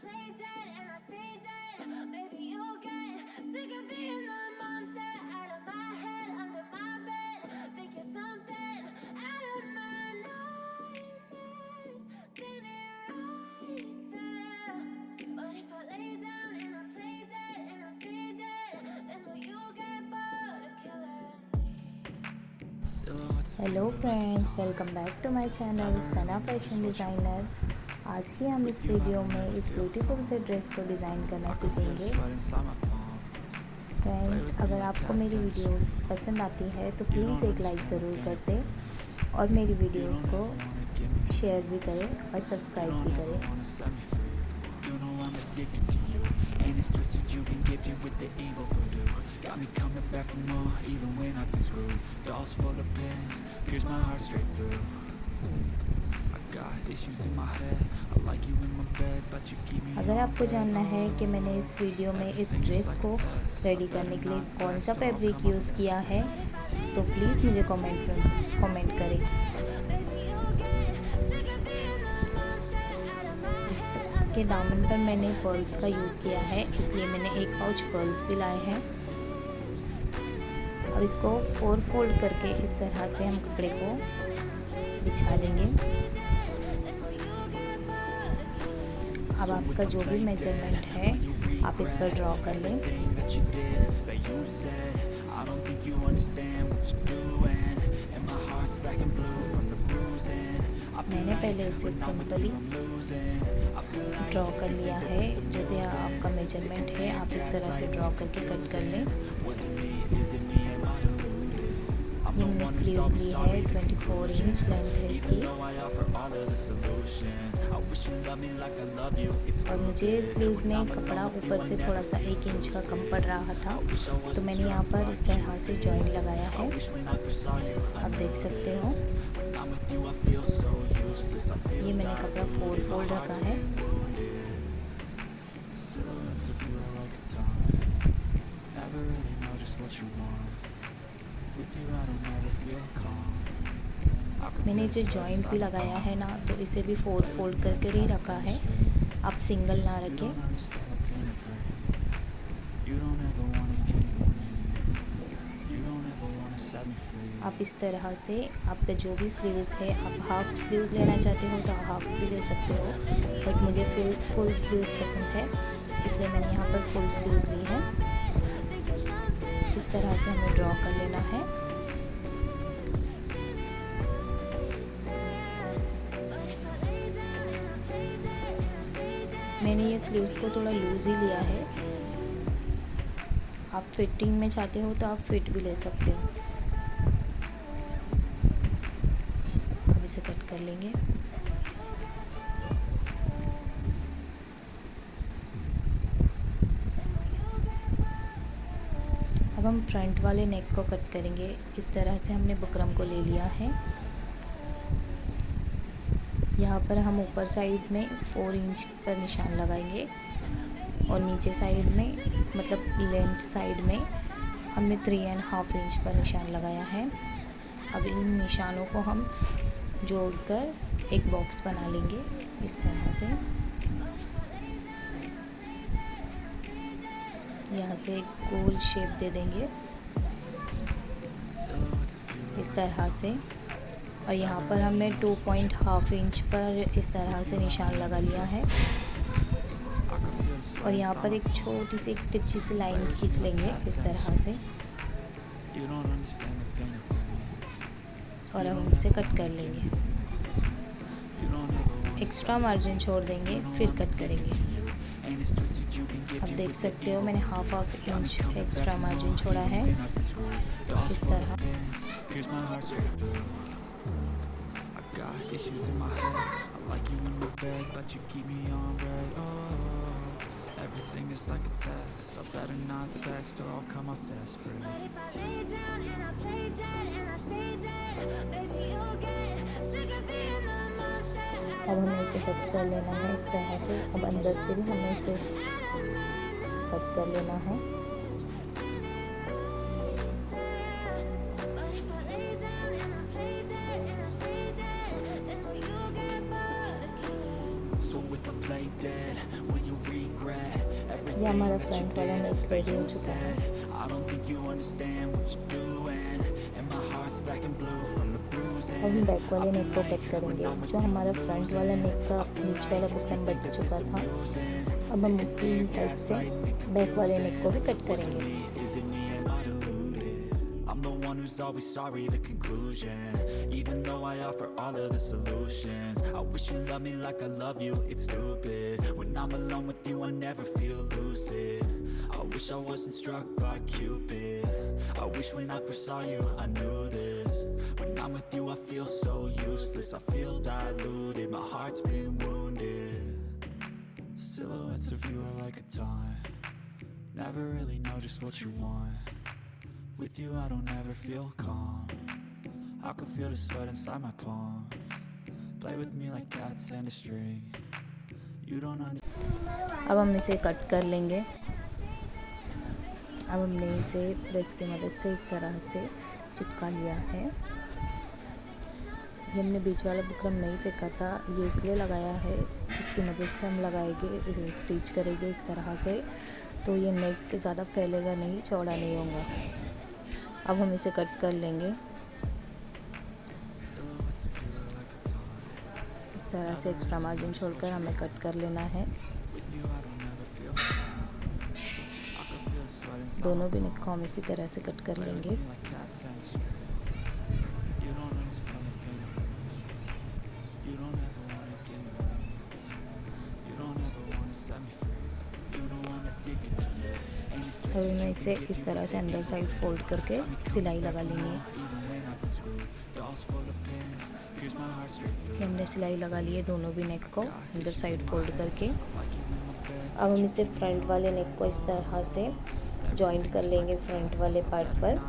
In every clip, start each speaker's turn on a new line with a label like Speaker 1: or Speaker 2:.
Speaker 1: play dead and I stay dead. Maybe you'll get sick of being the monster out of my head, under my bed. Think you're something out of my nightmares, standing right there. But if I lay down and I play dead and I stay dead, then will you get bored of killing me?
Speaker 2: Hello friends, welcome back to my channel Sana fashion designer. आज की हम इस video में इस beautiful से dress को design करना सीखेंगे। फ्रेंड्स, अगर आपको मेरी वीडियोस पसंद आती है तो प्लीज़ एक लाइक ज़रूर कर दें और मेरी वीडियोस को शेयर भी करें और सब्सक्राइब भी करें।
Speaker 3: And it's twisted, you've been gifted with the evil voodoo. Got me coming back for more, even when I've been screwed. Dolls full of pins, pierce my heart straight through. I got issues in my head, I like you in my bed, but you keep me.
Speaker 2: अगर आपको जानना है कि मैंने इस video में इस dress को रेडी करने के लिए कौन सा फैब्रिक यूज़ किया है तो प्लीज़ मुझे कमेंट करें। के दामन पर मैंने पर्ल्स का यूज़ किया है, इसलिए मैंने एक पाउच पर्ल्स भी लाए हैं। अब इसको 4 फोल्ड करके इस तरह से हम कपड़े को बिछा लेंगे। अब आपका जो भी मेजरमेंट है आप इस पर ड्रॉ कर लें। मैंने पहले इसे सिंपली ड्रॉ कर लिया है। जो भी आपका मेजरमेंट है आप इस तरह से ड्रॉ करके कट कर लें। ये मैंने स्लीव्स ली है, 24 इंच लेंथ है इसकी। और मुझे स्लीव्स में कपड़ा ऊपर से थोड़ा सा 1 इंच का कम पड़ रहा था, तो मैंने यहाँ पर इस तरह से जॉइन लगाया है। आप देख सकते हो ये मैंने कपड़ा 4 फोल्ड रखा है। मैंने जो जॉइंट भी लगाया है ना, तो इसे भी 4 फोल्ड करके ही रखा है। आप सिंगल ना रखें। आप इस तरह से आपका जो भी स्लीव्स है, आप हाफ स्लीव्स लेना चाहते हो तो हाफ भी ले सकते हो, बट मुझे फुल स्लीव्स पसंद है, इसलिए मैंने यहाँ पर फुल स्लीव्स ली है। इस तरह से हमें ड्रॉ कर लेना है। मैंने ये स्लीव्स को थोड़ा लूज़ ही लिया है। आप फिटिंग में चाहते हो तो आप फिट भी ले सकते हो। अब इसे कट कर लेंगे। अब हम फ्रंट वाले नेक को कट करेंगे। इस तरह से हमने बुकरम को ले लिया है। यहाँ पर हम ऊपर साइड में 4 इंच पर निशान लगाएंगे और नीचे साइड में, मतलब लेंथ साइड में, हमने 3.5 इंच पर निशान लगाया है। अब इन निशानों को हम जोड़कर एक बॉक्स बना लेंगे इस तरह से। यहाँ से गोल शेप दे देंगे इस तरह से। और यहाँ पर हमने 2.5 इंच पर इस तरह से निशान लगा लिया है। और यहाँ पर एक छोटी सी तिरछी सी लाइन खींच लेंगे इस तरह से, और अब हम इसे कट कर लेंगे। एक्स्ट्रा मार्जिन छोड़ देंगे, फिर कट करेंगे। आप देख सकते हो मैंने हाफ इंच एक्स्ट्रा मार्जिन छोड़ा है इस तरह।
Speaker 3: Got issues in my head, I like you in my bed, but you keep me on red. Oh, everything is like a test, I better not text or I'll come off desperate.
Speaker 1: But if I lay down and I play dead and I stay dead, maybe you'll get sick of being the monster.
Speaker 2: अब हमें इसे cut कर लेना है इस तरह से। अब अंदर से भी हमें इसे कट कर लेना है।
Speaker 3: if I play dead, will you regret
Speaker 2: ये हमारा
Speaker 3: everything that you
Speaker 2: फ्रंट वाला
Speaker 3: did,
Speaker 2: नेक रेडी हो चुका है।
Speaker 3: I don't think you understand what you're doing, and my heart's black and blue from the bruising.
Speaker 2: अब हम back वाले नेक को कट करेंगे। जो हमारा फ्रंट वाला नेक का बीच वाला बुकरम बच चुका था, अब हम उसकी हेल्प से बैक वाले नेक को भी कट करेंगे।
Speaker 3: Is it me, am I deluded? I'm the one who's always sorry, the conclusion. Even though I offer all of the solutions, I wish you loved me like I love you, it's stupid. When I'm alone with you, I never feel lucid. I wish I wasn't struck by Cupid. I wish when I first saw you, I knew this. When I'm with you, I feel so useless. I feel diluted, my heart's been wounded. Silhouettes of you are like a taunt. Never really know just what you want. With you I don't ever feel calm. I can feel the sweat inside my palm. Play with me like cats and a string. You don't understand.
Speaker 2: अब हम इसे cut कर लेंगे। अब हमने इसे press की मदद से इस तरह से चिपका लिया है। ये हमने बीच वाला बुकरम नहीं फेंका था, ये इसलिए लगाया है, इसकी मदद से हम लगाएंगे, स्टिच करेंगे इस तरह से, तो ये नेक ज़्यादा फैलेगा नहीं, चौड़ा नहीं होगा। अब हम इसे कट कर लेंगे। इस तरह से एक्स्ट्रा मार्जिन छोड़कर हमें कट कर लेना है। दोनों भी नेक को हम इसी तरह से कट कर लेंगे। अब हमें इसे इस तरह से अंदर साइड फोल्ड करके सिलाई लगा लेनी है। हमने सिलाई लगा ली है दोनों भी नेक को अंदर साइड फोल्ड करके। अब हम इसे फ्रंट वाले नेक को इस तरह से जॉइंट कर लेंगे फ्रंट वाले पार्ट पर।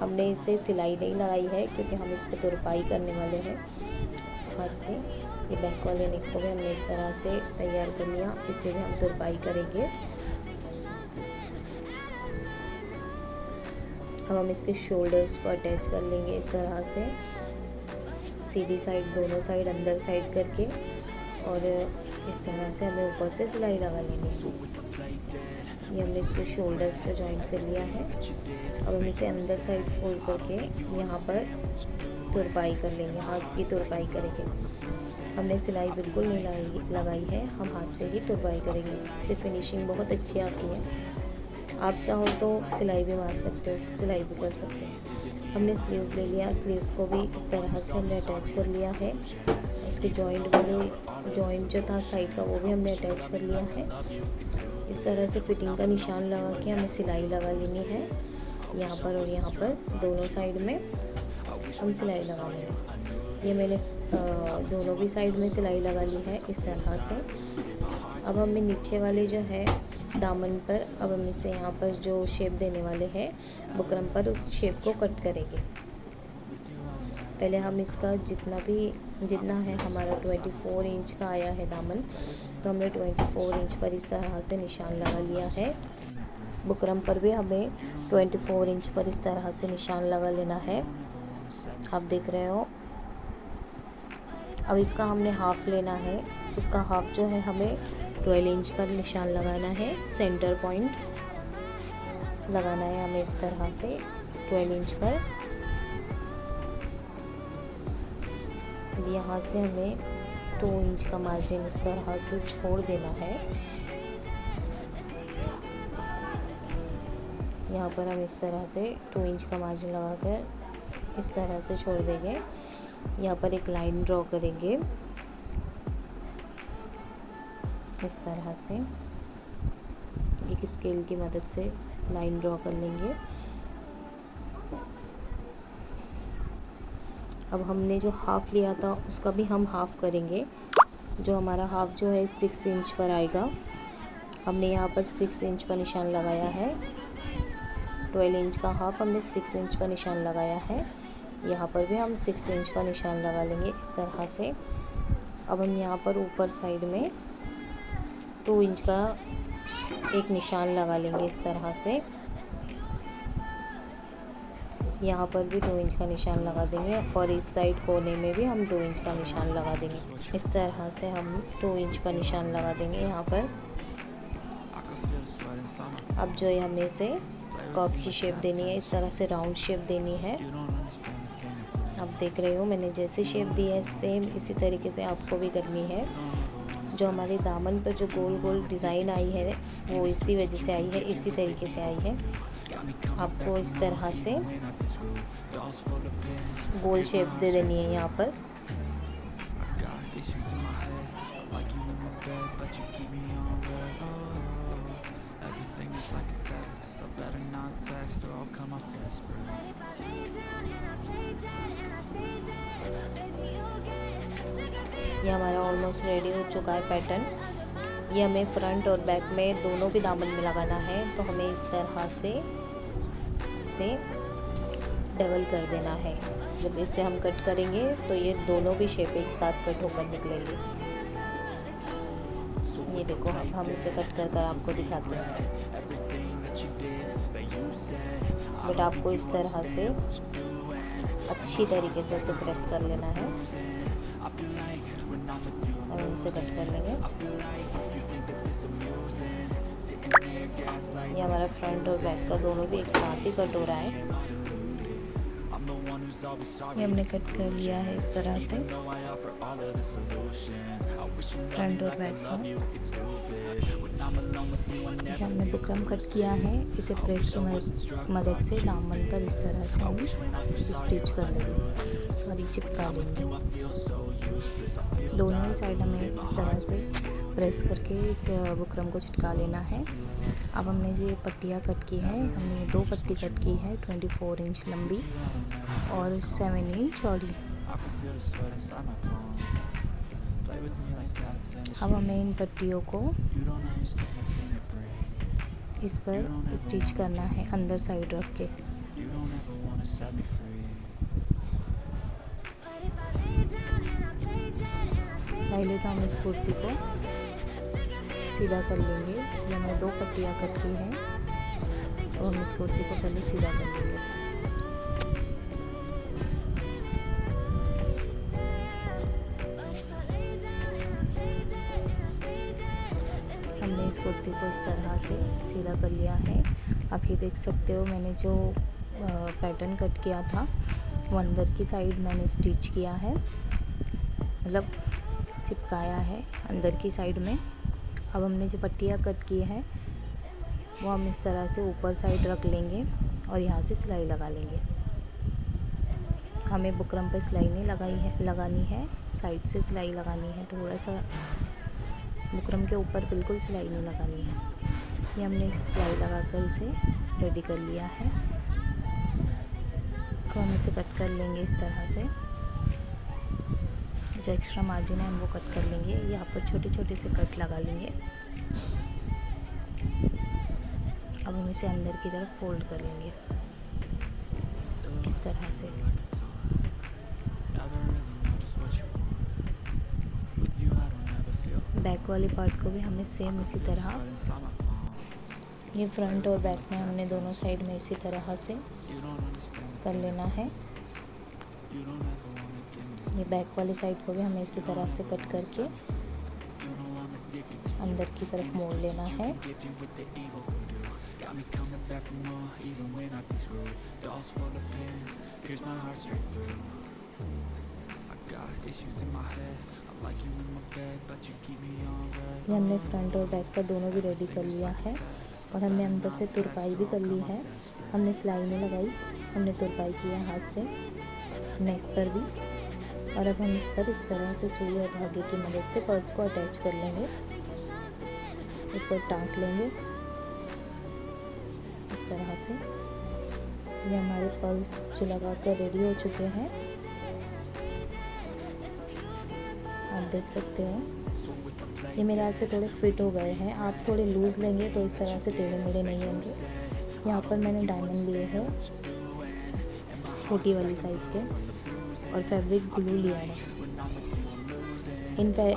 Speaker 2: हमने इसे सिलाई नहीं लगाई है क्योंकि हम इस पर तुरपाई करने वाले हैं हाथ से। ये बैक वाले नेक को भी हमने इस तरह से तैयार कर लिया, इसे भी हम तुरपाई करेंगे। अब हम इसके शोल्डर्स को अटैच कर लेंगे इस तरह से, सीधी साइड दोनों साइड अंदर साइड करके, और इस तरह से हमें ऊपर से सिलाई लगा लेनी है। ये हमने इसके शोल्डर्स को जॉइंट कर लिया है। अब हम इसे अंदर साइड फोल्ड करके यहाँ पर तुरपाई कर लेंगे, हाथ की तुरपाई करेंगे। हमने सिलाई बिल्कुल नहीं लगाई है, हम हाथ से ही तुरपाई करेंगे, इससे फिनिशिंग बहुत अच्छी आती है। आप चाहो तो सिलाई भी मार सकते हो, सिलाई भी कर सकते हो। हमने स्लीव्स ले लिया, स्लीव्स को भी इस तरह से हमने अटैच कर लिया है। उसके जॉइंट जो था साइड का वो भी हमने अटैच कर लिया है। इस तरह से फिटिंग का निशान लगा के हमें सिलाई लगा लेनी है, यहाँ पर और यहाँ पर दोनों साइड में हम सिलाई लगा लेंगे। ये मैंने दोनों भी साइड में सिलाई लगा ली है इस तरह से। अब हमें नीचे वाले जो है दामन पर, अब हम इसे यहाँ पर जो शेप देने वाले हैं बुकरम पर, उस शेप को कट करेंगे। पहले हम इसका जितना है हमारा 24 इंच का आया है दामन, तो हमने 24 इंच पर इस तरह से निशान लगा लिया है। बुकरम पर भी हमें 24 इंच पर इस तरह से निशान लगा लेना है, आप देख रहे हो। अब इसका हमने हाफ़ लेना है, इसका हाफ़ जो है हमें 12 इंच पर निशान लगाना है, सेंटर पॉइंट लगाना है हमें इस तरह से 12 इंच पर। अब यहाँ से हमें 2 इंच का मार्जिन इस तरह से छोड़ देना है। यहाँ पर हम इस तरह से 2 इंच का मार्जिन लगाकर इस तरह से छोड़ देंगे। यहाँ पर एक लाइन ड्रॉ करेंगे इस तरह से, एक स्केल की मदद से लाइन ड्रॉ कर लेंगे। अब हमने जो हाफ़ लिया था उसका भी हम हाफ़ करेंगे। जो हमारा हाफ़ जो है 6 इंच पर आएगा, हमने यहाँ पर 6 इंच पर निशान लगाया है। 12 इंच का हाफ़ हमने 6 इंच पर निशान लगाया है। यहाँ पर भी हम 6 इंच पर निशान लगा लेंगे इस तरह से। अब हम यहाँ पर ऊपर साइड में 2 इंच का एक निशान लगा लेंगे इस तरह से। यहाँ पर भी 2 इंच का निशान लगा देंगे और इस साइड कोने में भी हम 2 इंच का निशान लगा देंगे। इस तरह से हम 2 इंच का निशान लगा देंगे यहाँ पर। अब जो है हमें इसे कर्व की शेप देनी है, इस तरह से राउंड शेप देनी है। आप देख रहे हो मैंने जैसे शेप दी है सेम इसी तरीके से आपको भी करनी है। जो हमारे दामन पर जो गोल गोल डिज़ाइन आई है वो इसी वजह से आई है, इसी तरीके से आई है। आपको इस तरह से गोल शेप दे देनी है यहाँ पर। ये हमारा ऑलमोस्ट रेडी हो चुका है पैटर्न। ये हमें फ्रंट और बैक में दोनों भी दामन में लगाना है, तो हमें इस तरह से इसे डबल कर देना है। जब इसे हम कट करेंगे तो ये दोनों भी शेप एक साथ कट होकर निकलेंगे। ये देखो अब हम इसे कट कर आपको दिखाते हैं। बट आपको इस तरह से अच्छी तरीके से इसे प्रेस कर लेना है। अब इसे कट कर लेंगे। ये हमारा फ्रंट और बैक का दोनों भी एक साथ ही कट हो रहा है। ये हमने कट कर लिया है इस तरह से फ्रंट और बैक का। जब हमने बुकरम कट किया है इसे प्रेस की मदद से दामन पर इस तरह से हम स्टिच कर लेंगे, सॉरी चिपका लेंगे। दोनों ही साइड हमें इस तरह से प्रेस करके इस बुकरम को चिपका लेना है। अब हमने जो पट्टियाँ कट की है, हमने 2 पट्टी कट की है 24 इंच लंबी और 7 इंच चौड़ी। अब हमें इन पट्टियों को इस पर स्टिच करना है अंदर साइड रख के। पहले तो हम इस कुर्ती को सीधा कर लेंगे। ये हमने 2 पट्टियाँ कट की हैं, तो हम इस कुर्ती को पहले सीधा कर लेंगे। हमने इस कुर्ती को इस तरह से सीधा कर लिया है। आप ये देख सकते हो मैंने जो पैटर्न कट किया था वो अंदर की साइड मैंने स्टिच किया है, मतलब चिपकाया है अंदर की साइड में। अब हमने जो पट्टियाँ कट की हैं वो हम इस तरह से ऊपर साइड रख लेंगे और यहाँ से सिलाई लगा लेंगे। हमें बुकरम पे सिलाई नहीं लगानी है, साइड से सिलाई लगानी है। थोड़ा सा बुकरम के ऊपर बिल्कुल सिलाई नहीं लगानी है। ये हमने सिलाई लगाकर इसे रेडी कर लिया है। तो हम इसे कट कर लेंगे इस तरह से। जो एक्स्ट्रा मार्जिन है हम वो कट कर लेंगे। यहाँ पर छोटे छोटे से कट लगा लेंगे। अब हम इसे अंदर की तरफ फोल्ड कर लेंगे इस तरह से। बैक वाली पार्ट को भी हमें सेम इसी तरह, ये फ्रंट और बैक में हमने दोनों साइड में इसी तरह से कर लेना है। ये बैक वाली साइड को भी हमें इसी तरह से कट करके अंदर की तरफ मोड़ लेना है। ये हमने फ्रंट और बैक का दोनों भी रेडी कर लिया है और हमने अंदर से तुरपाई भी कर ली है। हमने सिलाई नहीं लगाई, हमने तुरपाई किया हाथ से नेक पर भी। और अब हम इस पर इस तरह से सुई और धागे की मदद से पर्स को अटैच कर लेंगे। इस पर टाँक लेंगे इस तरह से। ये हमारे पर्स जो लगा कर रेडी हो चुके हैं, आप देख सकते हो। ये मेरे हाथ से थोड़े फिट हो गए हैं, आप थोड़े लूज़ लेंगे तो इस तरह से टेढ़े मेढ़े नहीं होंगे। यहाँ पर मैंने डायमंड लिए हैं छोटी वाली साइज़ के और फैब्रिक ग्लू लिया है।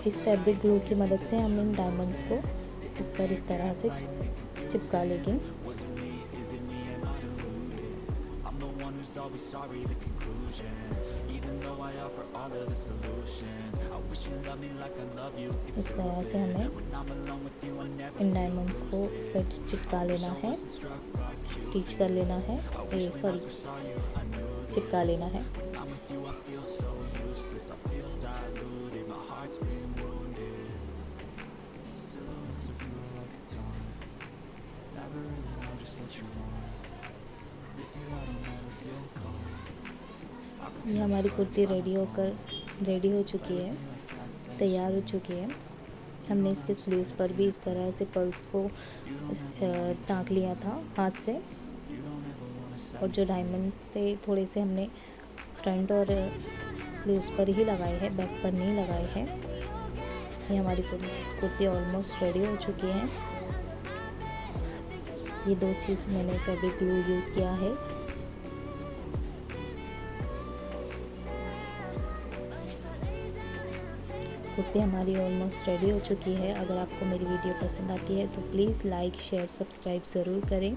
Speaker 2: इस फैब्रिक ग्लू की मदद से हम इन डायमंड्स को इस पर इस तरह से चिपका लेंगे।
Speaker 3: be sorry, the conclusion. Even though I offer all of the solutions, I wish you loved me like I love you. It's
Speaker 2: इस
Speaker 3: still a
Speaker 2: तरह से
Speaker 3: bit.
Speaker 2: हमें
Speaker 3: When I'm alone with you, I never
Speaker 2: in
Speaker 3: feel
Speaker 2: diamonds को
Speaker 3: lucid.
Speaker 2: इस पर चिपका लेना है,
Speaker 3: Wasn't struck by
Speaker 2: stitch
Speaker 3: Cupid.
Speaker 2: कर लेना है,
Speaker 3: I wish when I
Speaker 2: sorry
Speaker 3: first saw you, I knew
Speaker 2: चिपका
Speaker 3: this.
Speaker 2: लेना है।
Speaker 3: When I'm with you, I feel so useless. I feel diluted. My heart's been wounded. Silhouettes of you are like a taunt. Never really know just what you want. With you, I don't ever feel calm. I can
Speaker 2: ये
Speaker 3: feel
Speaker 2: हमारी
Speaker 3: the
Speaker 2: kurti
Speaker 3: sweat
Speaker 2: ready
Speaker 3: inside
Speaker 2: हो चुकी है, तैयार हो चुकी है। हमने इसके स्लीव्स पर भी इस तरह से पल्स को टाँक लिया था हाथ से, और जो डायमंड थे थोड़े से हमने फ्रंट और स्लीव्स पर ही लगाए हैं, बैक पर नहीं लगाए हैं। ये हमारी कुर्ती ऑलमोस्ट रेडी हो चुकी है। ये दो चीज़ मैंने फैब्रिक ग्लू यूज़ किया है। कुर्ती हमारी ऑलमोस्ट रेडी हो चुकी है। अगर आपको मेरी वीडियो पसंद आती है तो प्लीज़ लाइक शेयर सब्सक्राइब ज़रूर करें,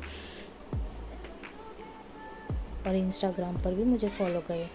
Speaker 2: और इंस्टाग्राम पर भी मुझे फॉलो करें।